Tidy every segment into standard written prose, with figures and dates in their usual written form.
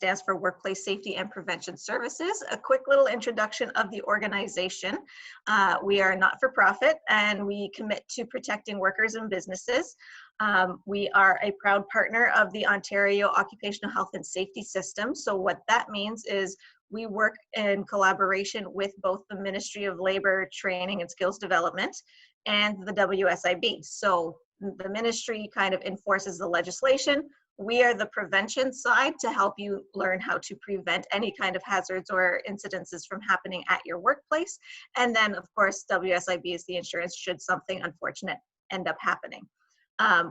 stands for Workplace Safety and Prevention Services. A quick little introduction of the organization. We are not-for-profit and we commit to protecting workers and businesses. We are a proud partner of the Ontario Occupational Health and Safety System. So what that means is we work in collaboration with both the Ministry of Labor, Training and Skills Development and the WSIB. So the ministry kind of enforces the legislation. We are the prevention side to help you learn how to prevent any kind of hazards or incidences from happening at your workplace. And then, of course, WSIB is the insurance should something unfortunate end up happening.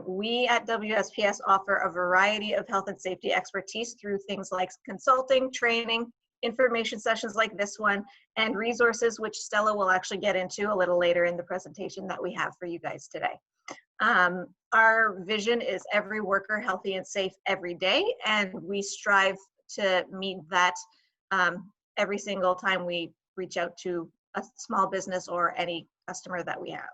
We at WSPS offer a variety of health and safety expertise through things like consulting, training, information sessions like this one, and resources which Stella will actually get into a little later in the presentation that we have for you guys today. Our vision is every worker healthy and safe every day, and we strive to meet that every single time we reach out to a small business or any customer that we have.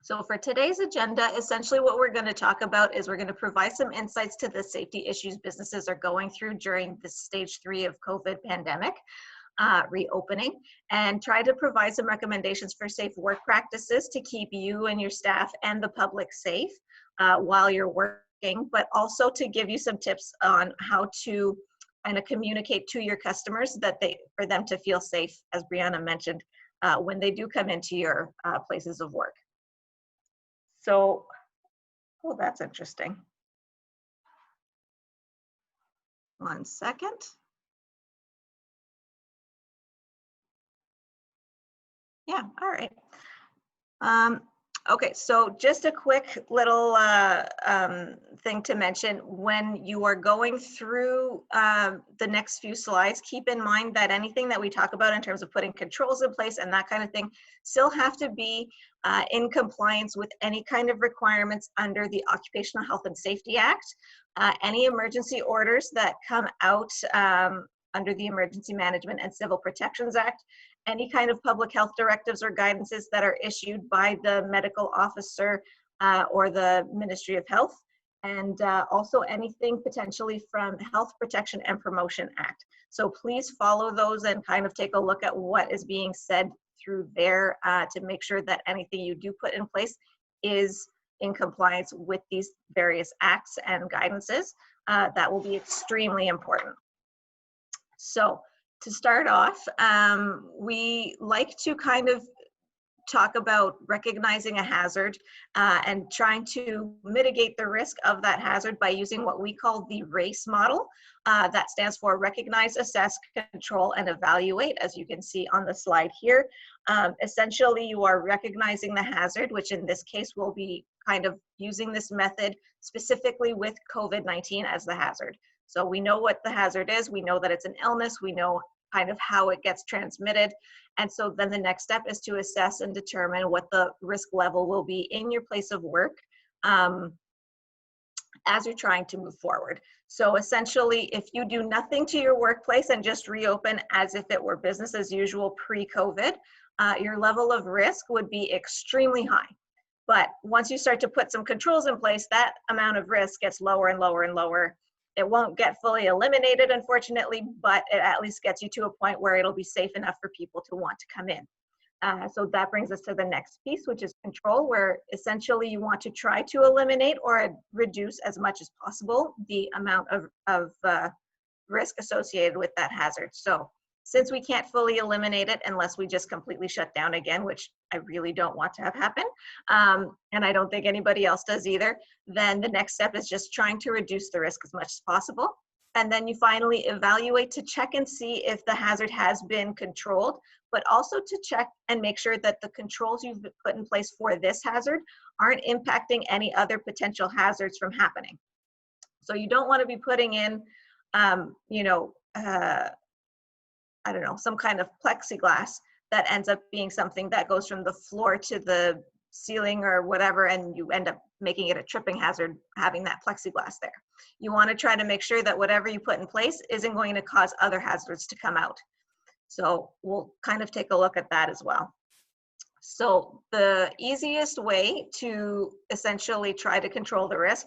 So for today's agenda, essentially what we're going to talk about is we're going to provide some insights to the safety issues businesses are going through during the stage 3 of COVID pandemic reopening, and try to provide some recommendations for safe work practices to keep you and your staff and the public safe while you're working, but also to give you some tips on how to kind of communicate to your customers that for them to feel safe, as Brianna mentioned, when they do come into your places of work. So, oh, that's interesting. One second. Yeah, all right. Okay, so just a quick little thing to mention. When you are going through the next few slides, keep in mind that anything that we talk about in terms of putting controls in place and that kind of thing still have to be in compliance with any kind of requirements under the Occupational Health and Safety Act. Any emergency orders that come out under the Emergency Management and Civil Protections Act, any kind of public health directives or guidances that are issued by the medical officer or the Ministry of Health, and also anything potentially from Health Protection and Promotion Act. So please follow those and kind of take a look at what is being said through there to make sure that anything you do put in place is in compliance with these various acts and guidances. That will be extremely important. So to start off, we like to kind of talk about recognizing a hazard and trying to mitigate the risk of that hazard by using what we call the RACE model. That stands for Recognize, Assess, Control, and Evaluate, as you can see on the slide here. Essentially, you are recognizing the hazard, which in this case will be kind of using this method specifically with COVID-19 as the hazard. So we know what the hazard is, we know that it's an illness, we know kind of how it gets transmitted. And so then the next step is to assess and determine what the risk level will be in your place of work as you're trying to move forward. So essentially, if you do nothing to your workplace and just reopen as if it were business as usual pre-COVID, your level of risk would be extremely high. But once you start to put some controls in place, that amount of risk gets lower and lower and lower. It won't get fully eliminated, unfortunately, but it at least gets you to a point where it'll be safe enough for people to want to come in. So that brings us to the next piece, which is control, where essentially you want to try to eliminate or reduce as much as possible the amount of risk associated with that hazard. So since we can't fully eliminate it unless we just completely shut down again, which I really don't want to have happen, and I don't think anybody else does either, then the next step is just trying to reduce the risk as much as possible. And then you finally evaluate to check and see if the hazard has been controlled, but also to check and make sure that the controls you've put in place for this hazard aren't impacting any other potential hazards from happening. So you don't want to be putting in, I don't know, some kind of plexiglass that ends up being something that goes from the floor to the ceiling or whatever, and you end up making it a tripping hazard having that plexiglass there. You want to try to make sure that whatever you put in place isn't going to cause other hazards to come out. So we'll kind of take a look at that as well. So the easiest way to essentially try to control the risk,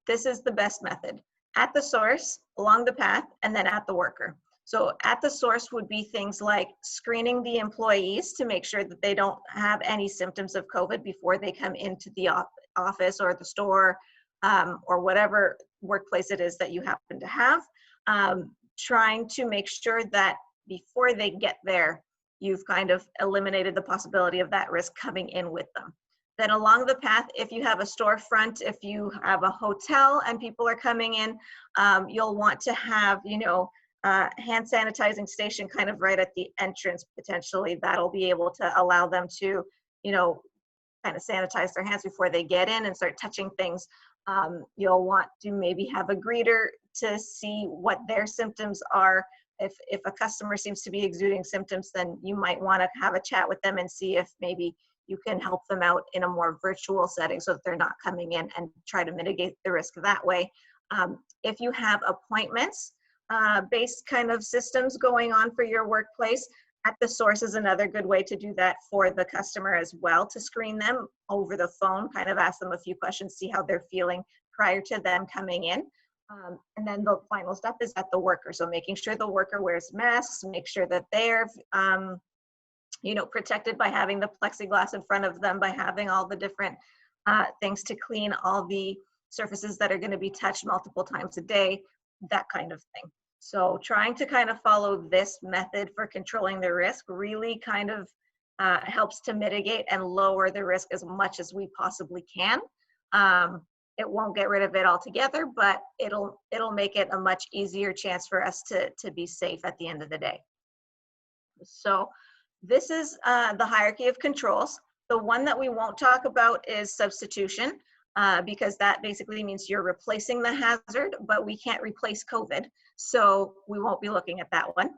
this is the best method. at the source, along the path, and then at the worker. So at the source would be things like screening the employees to make sure that they don't have any symptoms of COVID before they come into the office or the store, or whatever workplace it is that you happen to have. Trying to make sure that before they get there, you've kind of eliminated the possibility of that risk coming in with them. Then along the path, if you have a storefront, if you have a hotel and people are coming in, you'll want to have, hand sanitizing station kind of right at the entrance potentially. That'll be able to allow them to, kind of sanitize their hands before they get in and start touching things. You'll want to maybe have a greeter to see what their symptoms are. If a customer seems to be exuding symptoms, then you might want to have a chat with them and see if maybe you can help them out in a more virtual setting so that they're not coming in, and try to mitigate the risk that way. If you have appointments based kind of systems going on for your workplace, at the source is another good way to do that for the customer as well, to screen them over the phone, kind of ask them a few questions, see how they're feeling prior to them coming in. And then the final step is at the worker. So making sure the worker wears masks, make sure that they're protected by having the plexiglass in front of them, by having all the different things to clean all the surfaces that are going to be touched multiple times a day, that kind of thing. So trying to kind of follow this method for controlling the risk really kind of helps to mitigate and lower the risk as much as we possibly can. It won't get rid of it altogether, but it'll make it a much easier chance for us to be safe at the end of the day. So this is the hierarchy of controls. The one that we won't talk about is substitution, because that basically means you're replacing the hazard, but we can't replace COVID. So we won't be looking at that one.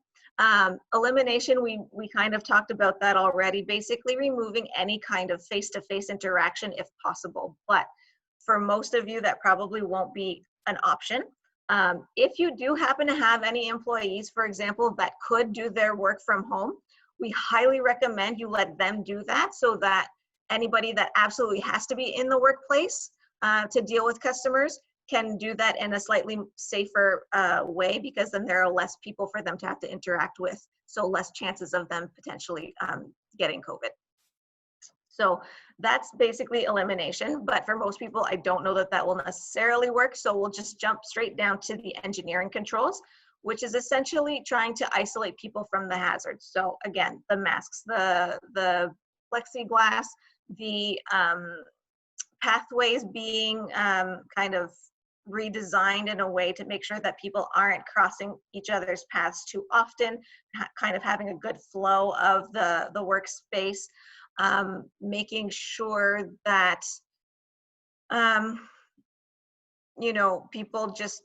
Elimination, we kind of talked about that already, basically removing any kind of face-to-face interaction if possible. But for most of you, that probably won't be an option. If you do happen to have any employees, for example, that could do their work from home, we highly recommend you let them do that, so that anybody that absolutely has to be in the workplace to deal with customers can do that in a slightly safer way, because then there are less people for them to have to interact with, so less chances of them potentially getting COVID. So that's basically elimination, but for most people, I don't know that that will necessarily work, so we'll just jump straight down to the engineering controls, which is essentially trying to isolate people from the hazards. So again, the masks, the plexiglass, the pathways being kind of redesigned in a way to make sure that people aren't crossing each other's paths too often, kind of having a good flow of the workspace, making sure that people just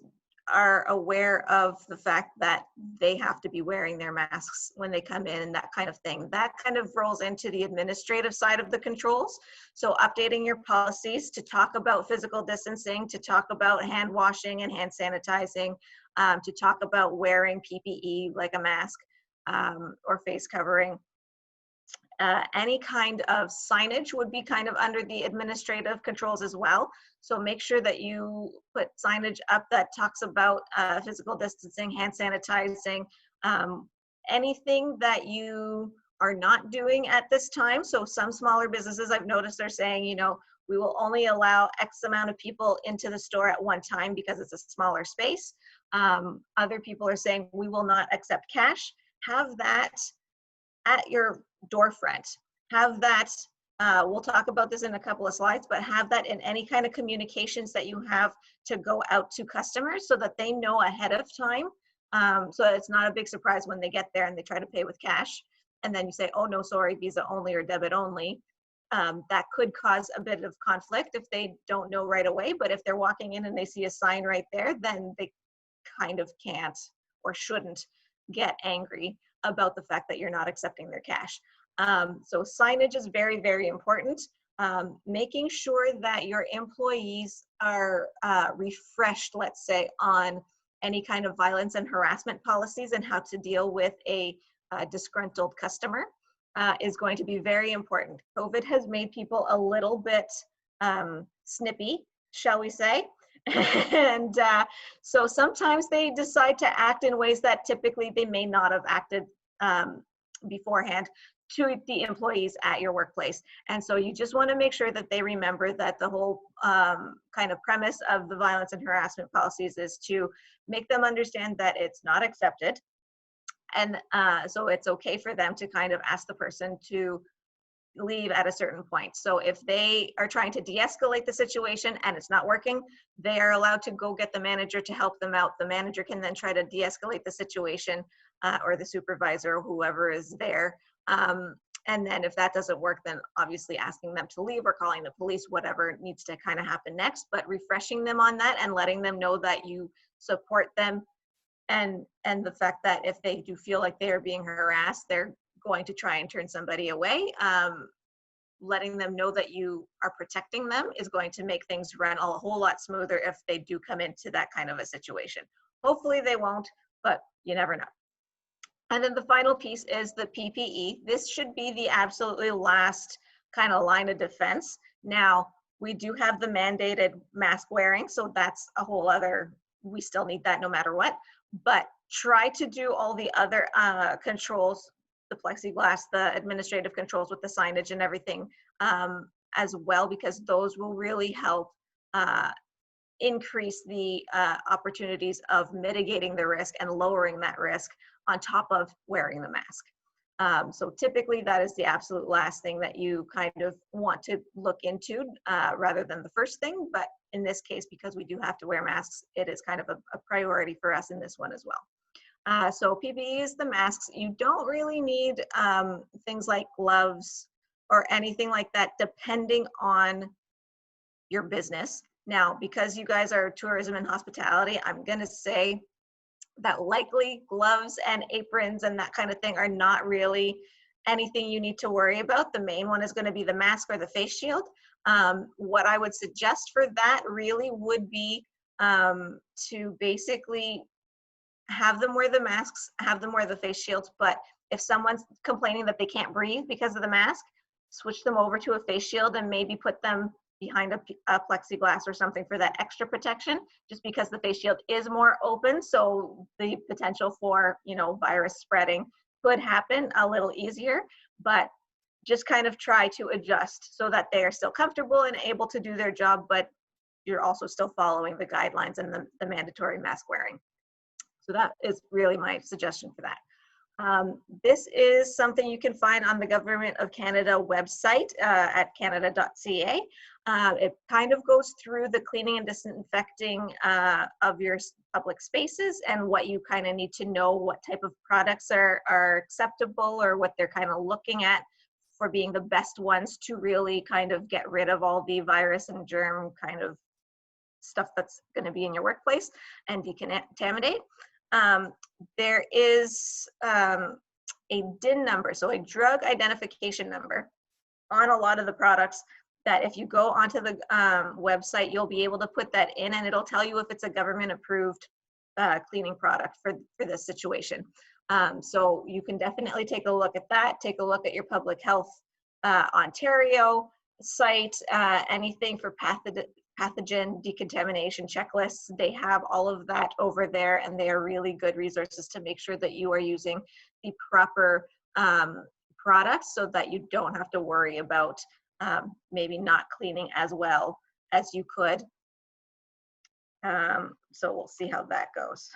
are aware of the fact that they have to be wearing their masks when they come in, and that kind of thing. That kind of rolls into the administrative side of the controls. So updating your policies to talk about physical distancing, to talk about hand washing and hand sanitizing, to talk about wearing PPE like a mask or face covering. Any kind of signage would be kind of under the administrative controls as well. So make sure that you put signage up that talks about physical distancing, hand sanitizing, anything that you are not doing at this time. So some smaller businesses I've noticed are saying, we will only allow X amount of people into the store at one time because it's a smaller space. Other people are saying we will not accept cash. Have that at your door front. Have that, we'll talk about this in a couple of slides, but have that in any kind of communications that you have to go out to customers, so that they know ahead of time, so that it's not a big surprise when they get there and they try to pay with cash, and then you say, oh no, sorry, Visa only or debit only. That could cause a bit of conflict if they don't know right away, but if they're walking in and they see a sign right there, then they kind of can't or shouldn't get angry about the fact that you're not accepting their cash. So signage is very, very important. Making sure that your employees are refreshed, let's say, on any kind of violence and harassment policies and how to deal with a disgruntled customer is going to be very important. COVID has made people a little bit snippy, shall we say, And so sometimes they decide to act in ways that typically they may not have acted beforehand to the employees at your workplace. And so you just want to make sure that they remember that the whole kind of premise of the violence and harassment policies is to make them understand that it's not accepted. And so it's okay for them to kind of ask the person to leave at a certain point. So if they are trying to de-escalate the situation and it's not working, they are allowed to go get the manager to help them out. The manager can then try to de-escalate the situation, or the supervisor or whoever is there. And then if that doesn't work, then obviously asking them to leave or calling the police, whatever needs to kind of happen next, but refreshing them on that and letting them know that you support them. And the fact that if they do feel like they are being harassed, they're going to try and turn somebody away. Letting them know that you are protecting them is going to make things run a whole lot smoother if they do come into that kind of a situation. Hopefully they won't, but you never know. And then the final piece is the PPE. This should be the absolutely last kind of line of defense. Now, we do have the mandated mask wearing, so that's a whole other, we still need that no matter what, but try to do all the other controls, the plexiglass, the administrative controls with the signage and everything as well, because those will really help increase the opportunities of mitigating the risk and lowering that risk on top of wearing the mask. So typically that is the absolute last thing that you kind of want to look into rather than the first thing. But in this case, because we do have to wear masks, it is kind of a priority for us in this one as well. So PPE is the masks. You don't really need things like gloves or anything like that, depending on your business. Now, because you guys are tourism and hospitality, I'm gonna say that likely gloves and aprons and that kind of thing are not really anything you need to worry about. The main one is gonna be the mask or the face shield. What I would suggest for that really would be to basically have them wear the masks, have them wear the face shields, but if someone's complaining that they can't breathe because of the mask, switch them over to a face shield and maybe put them behind a plexiglass or something for that extra protection, just because the face shield is more open. So the potential for, you know, virus spreading could happen a little easier, but just kind of try to adjust so that they are still comfortable and able to do their job, but you're also still following the guidelines and the mandatory mask wearing. So that is really my suggestion for that. This is something you can find on the Government of Canada website at canada.ca. It kind of goes through the cleaning and disinfecting of your public spaces and what you kind of need to know, what type of products are acceptable or what they're kind of looking at for being the best ones to really kind of get rid of all the virus and germ kind of stuff that's going to be in your workplace and decontaminate. There is a DIN number, so a drug identification number on a lot of the products that if you go onto the website, you'll be able to put that in and it'll tell you if it's a government approved cleaning product for this situation. So you can definitely take a look at that, take a look at your Public Health Ontario site, anything for pathogen decontamination checklists. They have all of that over there and they are really good resources to make sure that you are using the proper products so that you don't have to worry about maybe not cleaning as well as you could. So we'll see how that goes.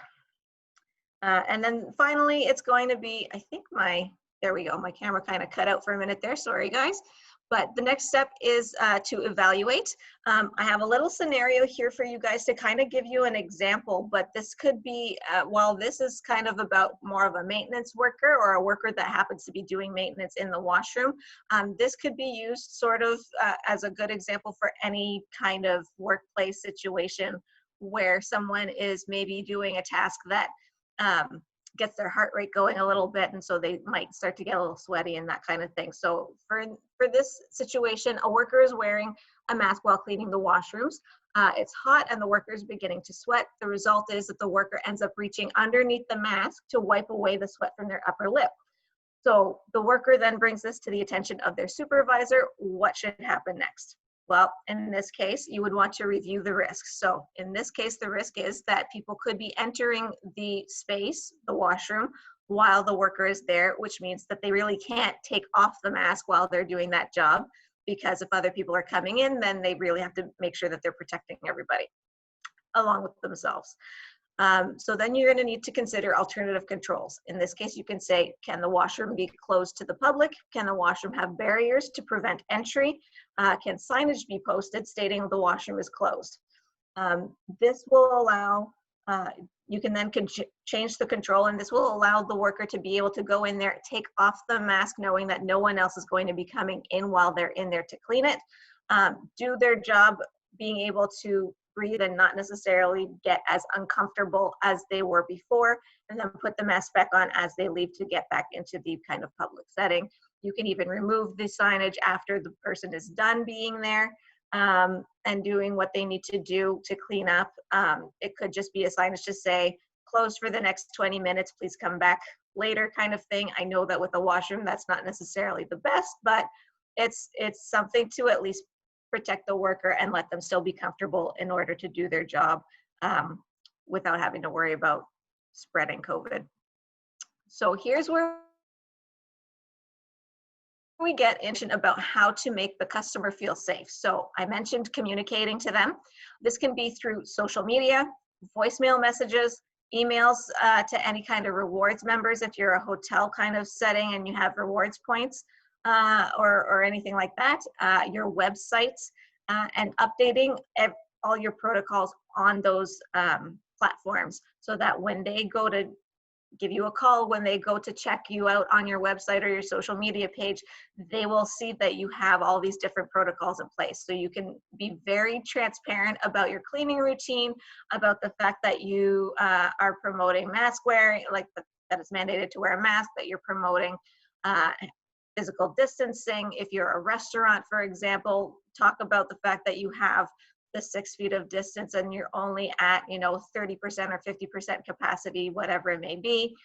And then finally, it's going to be, I think there we go, my camera kind of cut out for a minute there, sorry guys. But the next step is to evaluate. I have a little scenario here for you guys to kind of give you an example, but this could be, while this is kind of about more of a maintenance worker or a worker that happens to be doing maintenance in the washroom, this could be used sort of as a good example for any kind of workplace situation where someone is maybe doing a task that gets their heart rate going a little bit, and so they might start to get a little sweaty and that kind of thing. So for this situation, a worker is wearing a mask while cleaning the washrooms. It's hot and the worker is beginning to sweat. The result is that the worker ends up reaching underneath the mask to wipe away the sweat from their upper lip. So the worker then brings this to the attention of their supervisor. What should happen next? Well, in this case, you would want to review the risks. So in this case, the risk is that people could be entering the space, the washroom, while the worker is there, which means that they really can't take off the mask while they're doing that job, because if other people are coming in, then they really have to make sure that they're protecting everybody along with themselves. So then you're going to need to consider alternative controls. In this case, you can say, can the washroom be closed to the public? Can the washroom have barriers to prevent entry? Can signage be posted stating the washroom is closed? This will allow, you can then change the control, and this will allow the worker to be able to go in there, take off the mask, knowing that no one else is going to be coming in while they're in there to clean it, do their job, being able to breathe and not necessarily get as uncomfortable as they were before, and then put the mask back on as they leave to get back into the kind of public setting. You can even remove the signage after the person is done being there and doing what they need to do to clean up. It could just be a signage to say, closed for the next 20 minutes, please come back later kind of thing. I know that with a washroom, that's not necessarily the best, but it's something to at least protect the worker and let them still be comfortable in order to do their job without having to worry about spreading COVID. So here's where we get into about how to make the customer feel safe. So I mentioned communicating to them. This can be through social media, voicemail messages, emails to any kind of rewards members if you're a hotel kind of setting and you have rewards points. Or anything like that, your websites, and updating all your protocols on those platforms, so that when they go to give you a call, when they go to check you out on your website or your social media page, they will see that you have all these different protocols in place. So you can be very transparent about your cleaning routine, about the fact that you are promoting mask wearing, like that it's mandated to wear a mask, that you're promoting physical distancing. If you're a restaurant, for example, talk about the fact that you have the 6 feet of distance and you're only at 30% or 50% capacity, whatever it may be.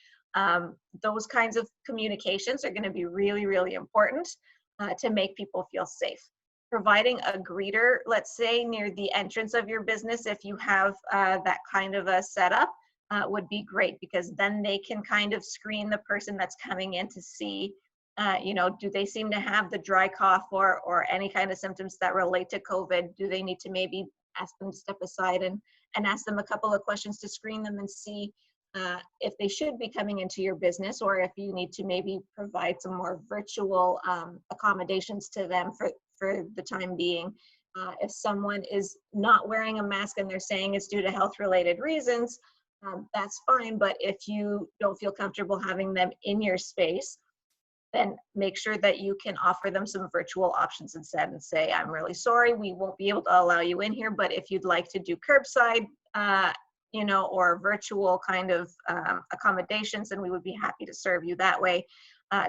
Those kinds of communications are going to be really, really important to make people feel safe. Providing a greeter, let's say near the entrance of your business, if you have that kind of a setup, would be great, because then they can kind of screen the person that's coming in to see do they seem to have the dry cough or any kind of symptoms that relate to COVID? Do they need to maybe ask them to step aside and ask them a couple of questions to screen them and see if they should be coming into your business, or if you need to maybe provide some more virtual accommodations to them for the time being. If someone is not wearing a mask and they're saying it's due to health-related reasons, that's fine. But if you don't feel comfortable having them in your space, then make sure that you can offer them some virtual options instead and say, I'm really sorry, we won't be able to allow you in here, but if you'd like to do curbside, or virtual kind of accommodations, then we would be happy to serve you that way,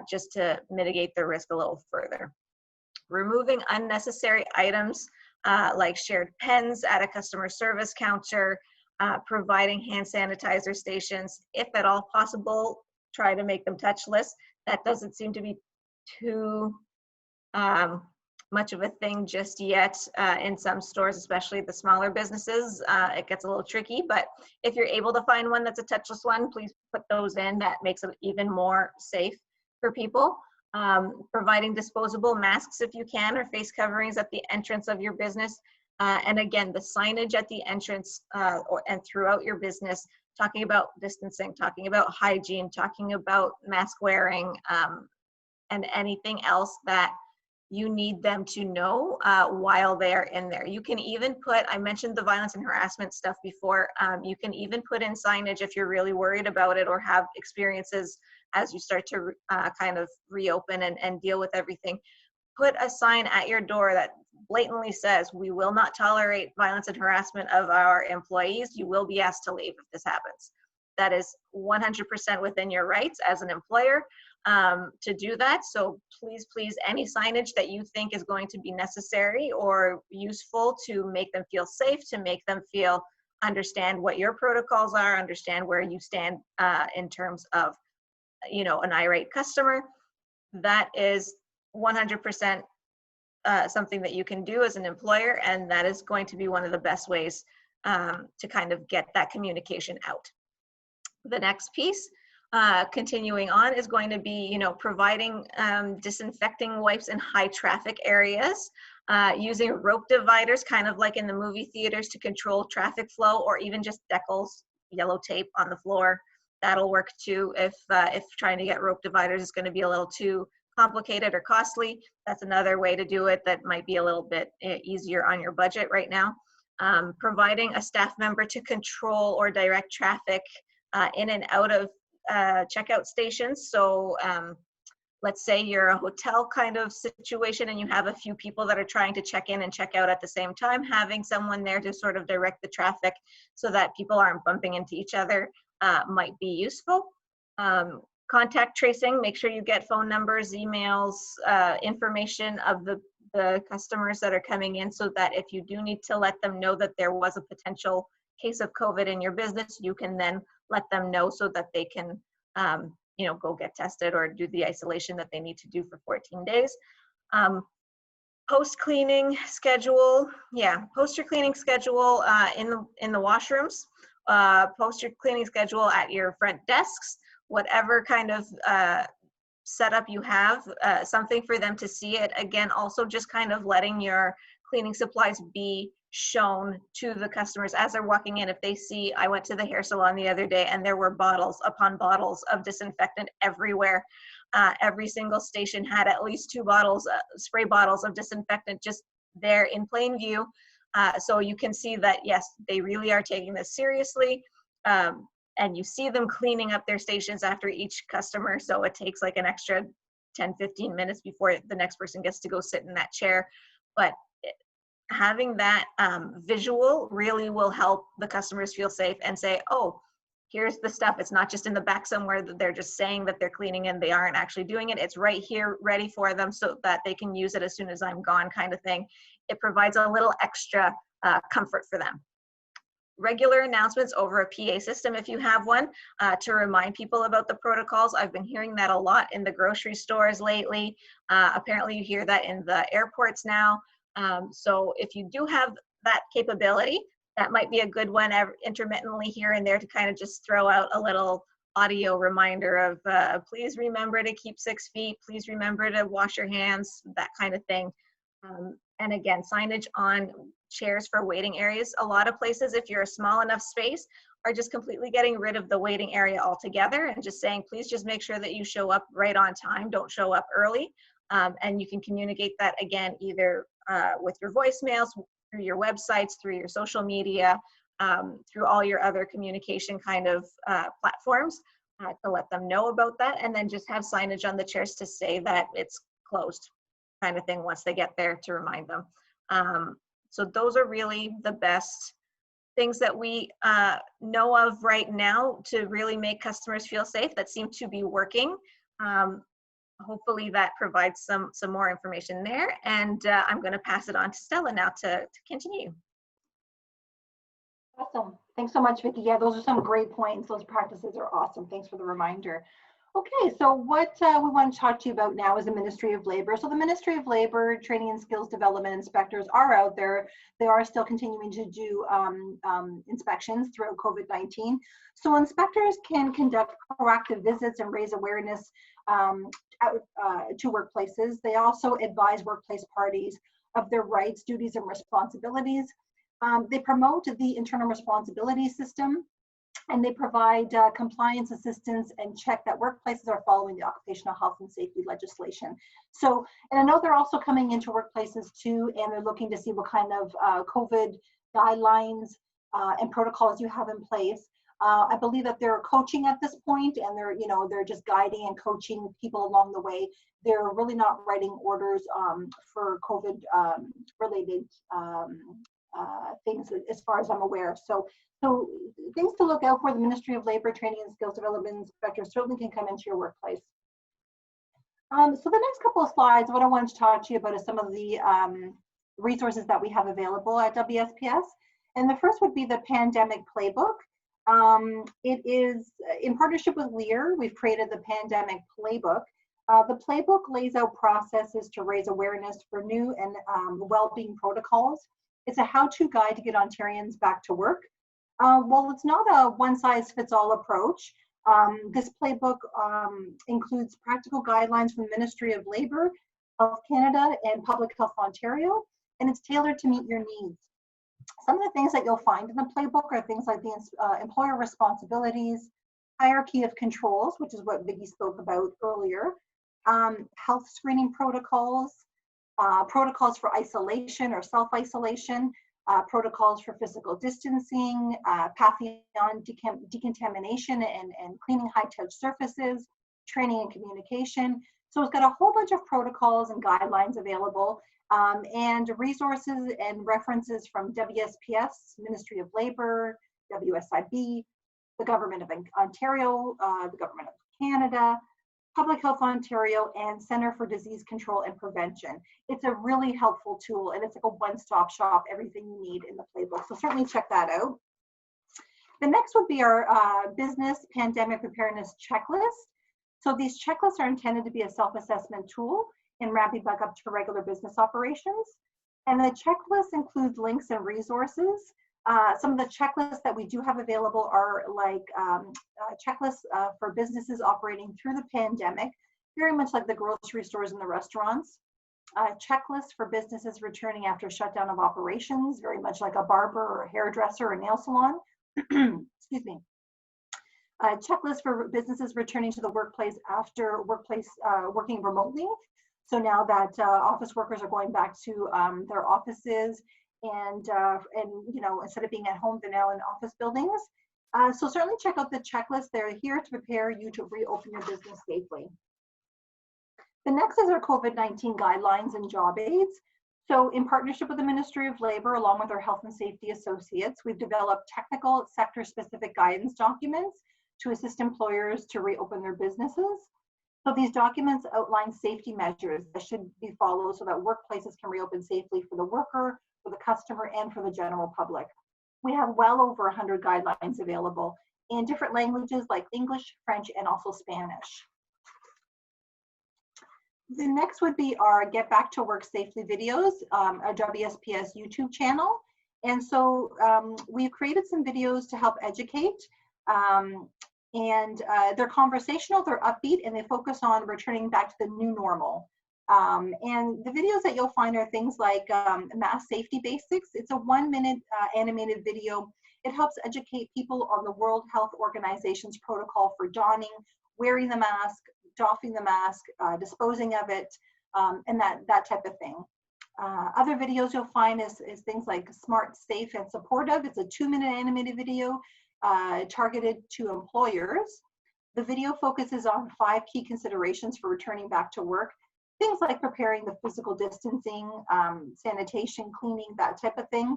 just to mitigate the risk a little further. Removing unnecessary items like shared pens at a customer service counter, providing hand sanitizer stations, if at all possible, try to make them touchless. That doesn't seem to be too much of a thing just yet in some stores, especially the smaller businesses. It gets a little tricky, but if you're able to find one that's a touchless one, please put those in. That makes it even more safe for people. Providing disposable masks if you can, or face coverings at the entrance of your business. And again, the signage at the entrance and throughout your business, talking about distancing, talking about hygiene, talking about mask wearing, and anything else that you need them to know while they're in there. You can even put, I mentioned the violence and harassment stuff before, you can even put in signage if you're really worried about it or have experiences as you start to kind of reopen and deal with everything. Put a sign at your door that blatantly says, we will not tolerate violence and harassment of our employees. You will be asked to leave if this happens. That is 100% within your rights as an employer to do that. So please, please, any signage that you think is going to be necessary or useful to make them feel safe, to make them feel, understand what your protocols are, understand where you stand in terms of, an irate customer, that is 100% something that you can do as an employer, and that is going to be one of the best ways to kind of get that communication out. The next piece, continuing on, is going to be, providing disinfecting wipes in high traffic areas, using rope dividers, kind of like in the movie theaters, to control traffic flow, or even just decals, yellow tape on the floor. That'll work too if trying to get rope dividers is going to be a little too complicated or costly. That's another way to do it that might be a little bit easier on your budget right now. Providing a staff member to control or direct traffic in and out of checkout stations. So let's say you're a hotel kind of situation and you have a few people that are trying to check in and check out at the same time, having someone there to sort of direct the traffic so that people aren't bumping into each other might be useful. Contact tracing, make sure you get phone numbers, emails, information of the customers that are coming in, so that if you do need to let them know that there was a potential case of COVID in your business, you can then let them know so that they can go get tested or do the isolation that they need to do for 14 days. Post-cleaning schedule, post your cleaning schedule in the washrooms, post your cleaning schedule at your front desks, whatever kind of setup you have, something for them to see it. Again, also just kind of letting your cleaning supplies be shown to the customers as they're walking in. If they see, I went to the hair salon the other day and there were bottles upon bottles of disinfectant everywhere. Every single station had at least 2 bottles, spray bottles of disinfectant just there in plain view. So you can see that, yes, they really are taking this seriously. And you see them cleaning up their stations after each customer. So it takes like an extra 10-15 minutes before the next person gets to go sit in that chair. But having that visual really will help the customers feel safe and say, oh, here's the stuff. It's not just in the back somewhere that they're just saying that they're cleaning and they aren't actually doing it. It's right here ready for them so that they can use it as soon as I'm gone, kind of thing. It provides a little extra comfort for them. Regular announcements over a PA system if you have one, to remind people about the protocols. I've been hearing that a lot in the grocery stores lately. Apparently you hear that in the airports now. So if you do have that capability, that might be a good one intermittently here and there to kind of just throw out a little audio reminder of please remember to keep 6 feet, please remember to wash your hands, that kind of thing. And again, signage on chairs for waiting areas. A lot of places, if you're a small enough space, are just completely getting rid of the waiting area altogether and just saying, please just make sure that you show up right on time, don't show up early. And you can communicate that again, either with your voicemails, through your websites, through your social media, through all your other communication kind of platforms to let them know about that. And then just have signage on the chairs to say that it's closed, kind of thing, once they get there, to remind them. So those are really the best things that we know of right now to really make customers feel safe that seem to be working. Hopefully that provides some more information there. And I'm going to pass it on to Stella now to continue. Awesome. Thanks so much, Vicky. Yeah, those are some great points. Those practices are awesome. Thanks for the reminder. Okay, so what we want to talk to you about now is the Ministry of Labor. So the Ministry of Labor Training and Skills Development inspectors are out there. They are still continuing to do inspections throughout COVID-19. So inspectors can conduct proactive visits and raise awareness to workplaces. They also advise workplace parties of their rights, duties, and responsibilities. They promote the internal responsibility system, and they provide compliance assistance and check that workplaces are following the occupational health and safety legislation. So, and I know they're also coming into workplaces too, and they're looking to see what kind of COVID guidelines and protocols you have in place. I believe that they're coaching at this point, and they're just guiding and coaching people along the way. They're really not writing orders for COVID related things, as far as I'm aware. So things to look out for. The Ministry of Labor Training and Skills Development inspectors certainly can come into your workplace. So the next couple of slides, what I wanted to talk to you about is some of the resources that we have available at WSPS. And the first would be the Pandemic Playbook. It is in partnership with Lear. We've created the Pandemic Playbook. The playbook lays out processes to raise awareness for new and well-being protocols. It's a how-to guide to get Ontarians back to work. While it's not a one-size-fits-all approach, this playbook includes practical guidelines from the Ministry of Labour, Health Canada, and Public Health Ontario, and it's tailored to meet your needs. Some of the things that you'll find in the playbook are things like the employer responsibilities, hierarchy of controls, which is what Vicky spoke about earlier, health screening protocols, protocols for isolation or self-isolation, protocols for physical distancing, pathogen decontamination and cleaning high-touch surfaces, training and communication. So it's got a whole bunch of protocols and guidelines available, and resources and references from WSPS, Ministry of Labour, WSIB, the Government of Ontario, the Government of Canada, Public Health Ontario, and Centre for Disease Control and Prevention. It's a really helpful tool, and it's like a one-stop shop, everything you need in the playbook. So certainly check that out. The next would be our business pandemic preparedness checklist. So these checklists are intended to be a self-assessment tool in ramping back up to regular business operations. And the checklist includes links and resources. Some of the checklists that we do have available are like checklists for businesses operating through the pandemic, very much like the grocery stores and the restaurants. Checklists for businesses returning after shutdown of operations, very much like a barber or a hairdresser or nail salon. Excuse me. Checklist for businesses returning to the workplace after working remotely. So now that office workers are going back to their offices, and you know, instead of being at home, they're now in office buildings. So certainly check out the checklist. They're here to prepare you to reopen your business safely. The next is our COVID-19 guidelines and job aids. So in partnership with the Ministry of Labour, along with our health and safety associates, we've developed technical sector-specific guidance documents to assist employers to reopen their businesses. So these documents outline safety measures that should be followed so that workplaces can reopen safely for the worker, for the customer, and for the general public. We have well over 100 guidelines available in different languages like English, French, and also Spanish. The next would be our Get Back to Work Safely videos, our WSPS YouTube channel. And so we've created some videos to help educate. They're conversational, they're upbeat, and they focus on returning back to the new normal. And the videos that you'll find are things like mask safety basics. It's a 1-minute animated video. It helps educate people on the World Health Organization's protocol for donning, wearing the mask, doffing the mask, disposing of it, and that type of thing. Other videos you'll find is things like Smart, Safe, and Supportive. It's a 2-minute animated video targeted to employers. The video focuses on 5 key considerations for returning back to work. Things like preparing the physical distancing, sanitation, cleaning, that type of thing.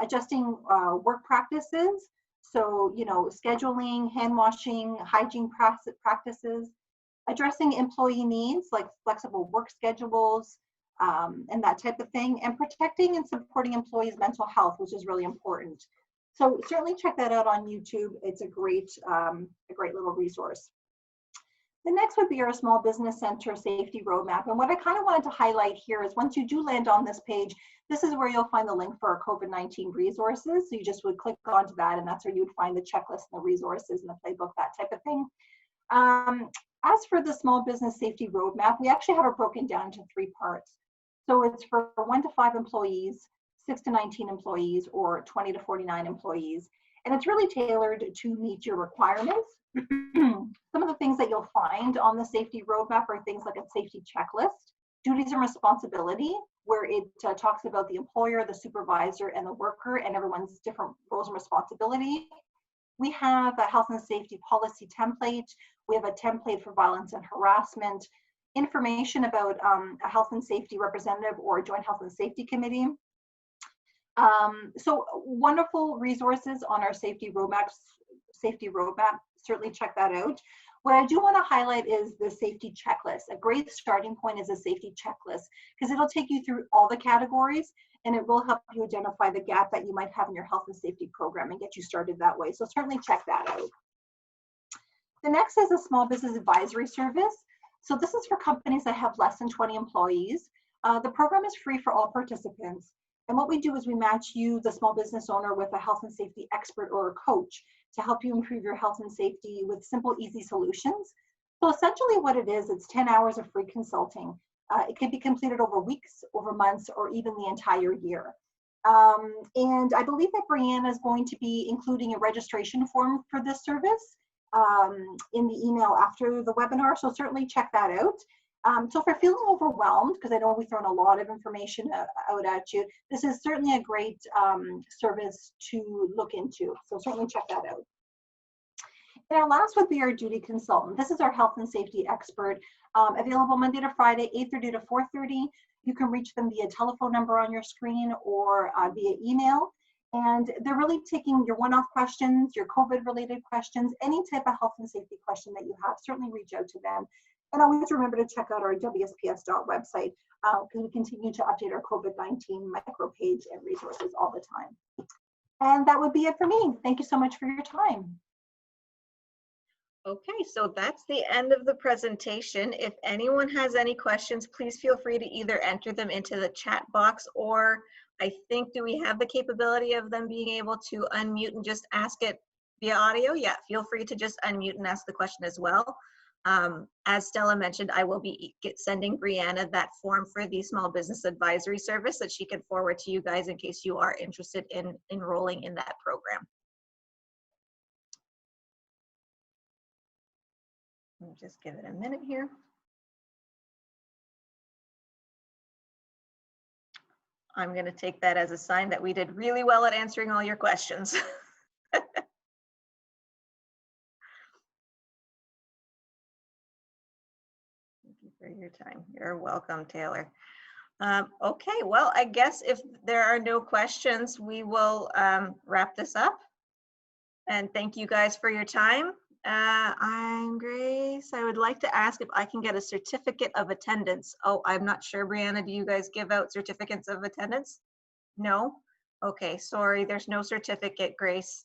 Adjusting work practices. So, you know, scheduling, hand washing, hygiene practices. Addressing employee needs like flexible work schedules and that type of thing. And protecting and supporting employees' mental health, which is really important. So certainly check that out on YouTube. It's a great little resource. The next would be our Small Business Center Safety Roadmap. And what I kind of wanted to highlight here is once you do land on this page, this is where you'll find the link for our COVID-19 resources. So you just would click onto that, and that's where you'd find the checklist and the resources and the playbook, that type of thing. As for the Small Business Safety Roadmap, we actually have it broken down into 3 parts. So it's for 1 to 5 employees, 6 to 19 employees, or 20 to 49 employees. And it's really tailored to meet your requirements. Some of the things that you'll find on the safety roadmap are things like a safety checklist, duties and responsibility, where it talks about the employer, the supervisor, and the worker, and everyone's different roles and responsibility. We have a health and safety policy template. We have a template for violence and harassment, information about a health and safety representative or a joint health and safety committee. So wonderful resources on our safety roadmap. Certainly check that out. What I do want to highlight is the safety checklist. A great starting point is a safety checklist because it'll take you through all the categories and it will help you identify the gap that you might have in your health and safety program and get you started that way. So certainly check that out. The next is a small business advisory service. So this is for companies that have less than 20 employees. The program is free for all participants. And what we do is we match you, the small business owner, with a health and safety expert or a coach to help you improve your health and safety with simple, easy solutions. So essentially what it is, it's 10 hours of free consulting. It can be completed over weeks, over months, or even the entire year. And I believe that Brianna is going to be including a registration form for this service in the email after the webinar, so certainly check that out. So if you're feeling overwhelmed, because I know we've thrown a lot of information out at you, this is certainly a great service to look into, so certainly check that out. And our last would be our duty consultant. This is our health and safety expert, available Monday to Friday, 8:30 to 4:30. You can reach them via telephone number on your screen or via email. And they're really taking your one-off questions, your COVID-related questions, any type of health and safety question that you have, certainly reach out to them. And always remember to check out our WSPS.ca website because we continue to update our COVID-19 micro page and resources all the time. And that would be it for me. Thank you so much for your time. Okay, so that's the end of the presentation. If anyone has any questions, please feel free to either enter them into the chat box, or I think, do we have the capability of them being able to unmute and just ask it via audio? Yeah, feel free to just unmute and ask the question as well. As Stella mentioned, I will be sending Brianna that form for the Small Business Advisory Service that she can forward to you guys in case you are interested in enrolling in that program. Just give it a minute here. I'm going to take that as a sign that we did really well at answering all your questions. Thank you for your time. You're welcome, Taylor. Okay, well, I guess if there are no questions, we will wrap this up. And thank you guys for your time. I'm Grace. I would like to ask if I can get a certificate of attendance. Oh, I'm not sure, Brianna, do you guys give out certificates of attendance? No? Okay, sorry, there's no certificate, Grace.